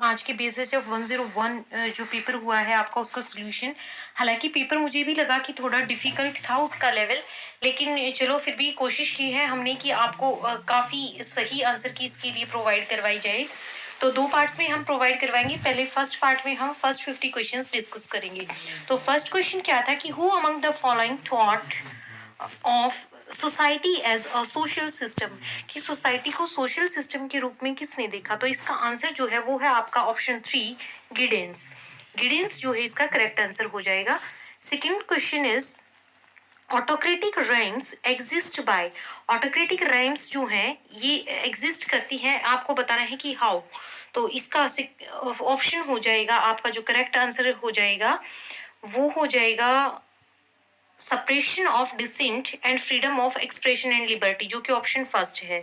आज के basis of 101 जो पेपर हुआ है आपका, उसका सोल्यूशन। हालांकि पेपर मुझे भी लगा कि थोड़ा डिफिकल्ट था उसका लेवल, लेकिन चलो फिर भी कोशिश की है हमने कि आपको काफ़ी सही आंसर की इसके लिए प्रोवाइड करवाई जाए। तो 2 पार्ट्स में हम प्रोवाइड करवाएंगे। पहले फर्स्ट पार्ट में हम फर्स्ट 50 क्वेश्चंस डिस्कस करेंगे। तो फर्स्ट क्वेश्चन क्या था कि who among the following thought of society as a social system, कि सोसाइटी को सोशल सिस्टम के रूप में किसने देखा। तो इसका आंसर जो है वो है आपका ऑप्शन 3, गिडेंस। गिडेंस जो है इसका करेक्ट आंसर हो जाएगा। Second question is autocratic regimes exist by. Autocratic regimes जो हैं ये एग्जिस्ट करती हैं, आपको बताना है कि हाउ। तो इसका ऑप्शन हो जाएगा आपका, जो करेक्ट आंसर हो जाएगा वो हो जाएगा suppression of dissent and freedom of expression and liberty, जो कि ऑप्शन फर्स्ट है।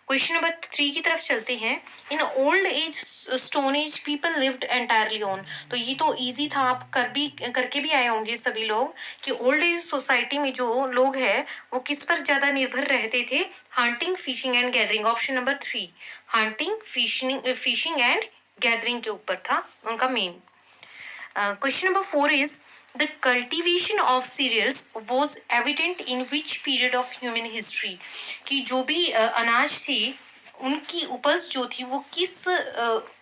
क्वेश्चन नंबर 3 की तरफ चलते हैं। In old age stone age people lived entirely on. तो ये तो इजी था, आप करके भी आए होंगे सभी लोग, कि ओल्ड एज सोसाइटी में जो लोग हैं वो किस पर ज्यादा निर्भर रहते थे। Hunting, fishing and gathering, option number 3, hunting, fishing and gathering के ऊपर था उनका main. Question number 4 is the cultivation of cereals was evident in which period of human history, कि जो भी अनाज थे उनकी उपज जो थी वो किस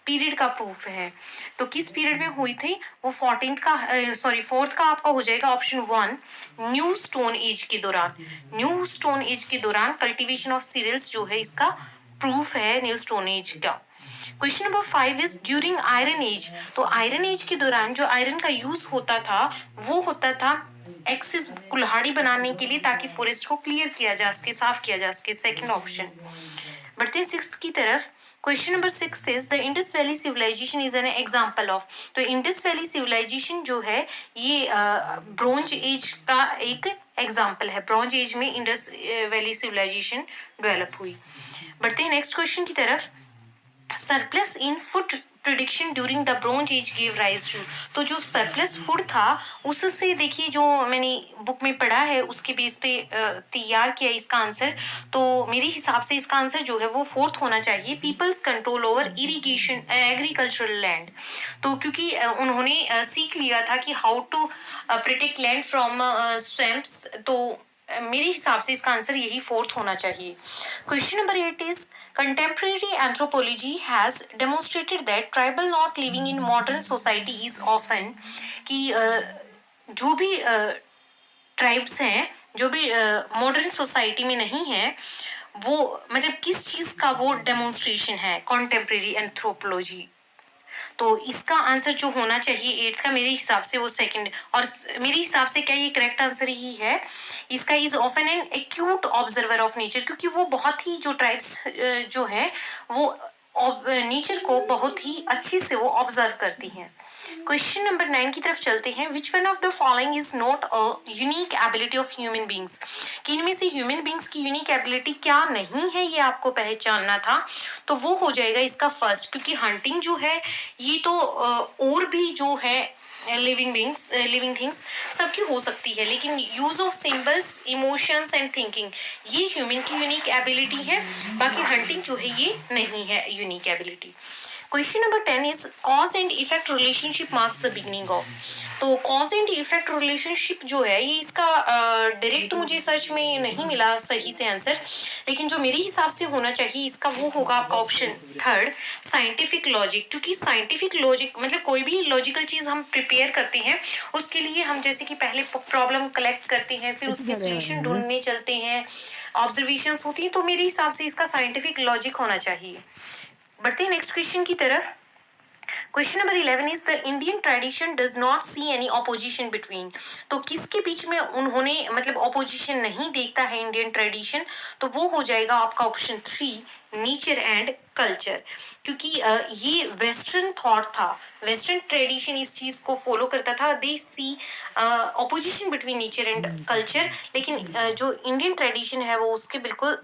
पीरियड का प्रूफ है। तो किस पीरियड में हुई थी वो 4th का आपका हो जाएगा ऑप्शन 1, न्यू स्टोन एज के दौरान। न्यू स्टोन एज के दौरान कल्टीवेशन ऑफ सीरियल्स जो है इसका प्रूफ है न्यू स्टोन एज का। Question number 5 is during iron age. तो आयरन एज के दौरान जो आयरन का यूज होता था वो होता था एक्सिस कुल्हाड़ी बनाने के लिए, ताकि फॉरेस्ट को क्लियर किया जा सके, साफ किया जा सके। Second option. बढ़ते हैं 6th की तरफ। Question number 6 is the Indus valley civilization is an example of. तो इंडस वैली सिविलाइजेशन जो है ये ब्रोंज एज का एक एग्जांपल है। ब्रोंज एज में इंडस वैली सिविलाइजेशन डेवलप हुई। बढ़ते हैं नेक्स्ट क्वेश्चन की तरफ। Surplus in food production during the bronze age give rise to. तो जो सरप्लस फूड था उससे, देखिए जो मैंने बुक में पढ़ा है उसके बेस पे तैयार किया इसका आंसर। तो मेरे हिसाब से इसका आंसर जो है वो 4th होना चाहिए, peoples control over irrigation agricultural land. तो क्योंकि उन्होंने सीख लिया था कि how to protect land from swamps, तो मेरे हिसाब से इसका आंसर यही 4th होना चाहिए। Question number 8 is contemporary anthropology has demonstrated that tribal not living in modern society is often, कि जो भी ट्राइब्स हैं, जो भी मॉडर्न सोसाइटी में नहीं है, वो मतलब किस चीज का वो डेमोन्स्ट्रेशन है, कॉन्टेम्प्रेरी एंथ्रोपोलॉजी। तो इसका आंसर जो होना चाहिए 8 का, मेरे हिसाब से वो सेकंड, और मेरे हिसाब से क्या ये करेक्ट आंसर ही है इसका। Is often an acute observer of nature, क्योंकि वो बहुत ही, जो ट्राइब्स जो है वो नेचर को बहुत ही अच्छे से वो ऑब्जर्व करती हैं। क्वेश्चन नंबर 9 की तरफ चलते हैं। Which one of the following is not a unique ability of human beings, कि इनमें से ह्यूमन बींग्स की यूनिक एबिलिटी क्या नहीं है, ये आपको पहचानना था। तो वो हो जाएगा इसका फर्स्ट, क्योंकि हंटिंग जो है ये तो और भी जो है लिविंग थिंग्स सबकी हो सकती है, लेकिन use of symbols, emotions and thinking ये ह्यूमन की यूनिक एबिलिटी है। बाकी हंटिंग जो है ये नहीं है unique ability. Question number 10 is cause and effect relationship marks the beginning of. तो कॉज एंड इफेक्ट रिलेशनशिप जो है ये इसका डायरेक्ट मुझे सर्च में नहीं मिला सही से आंसर, लेकिन जो मेरे हिसाब से होना चाहिए इसका वो होगा आपका ऑप्शन 3, साइंटिफिक लॉजिक। क्योंकि साइंटिफिक लॉजिक मतलब कोई भी लॉजिकल चीज हम प्रिपेयर करते हैं उसके लिए हम जैसे कि पहले प्रॉब्लम कलेक्ट करते हैं, फिर उसके सोल्यूशन ढूंढने चलते हैं, ऑब्जर्वेशंस होती है। तो मेरे हिसाब से इसका साइंटिफिक लॉजिक होना चाहिए। बढ़ते हैं नेक्स्ट क्वेश्चन की तरफ। Question number 11 is the Indian tradition does not see any opposition between. तो किसके बीच में उन्होंने मतलब ऑपोजिशन नहीं देखता है इंडियन ट्रेडिशन, तो वो हो जाएगा आपका ऑप्शन 3, नेचर एंड कल्चर। क्योंकि ये वेस्टर्न थॉट था, वेस्टर्न ट्रेडिशन इस चीज को फॉलो करता था, they see opposition between nature and culture. लेकिन जो इंडियन ट्रेडिशन है वो उसके बिल्कुल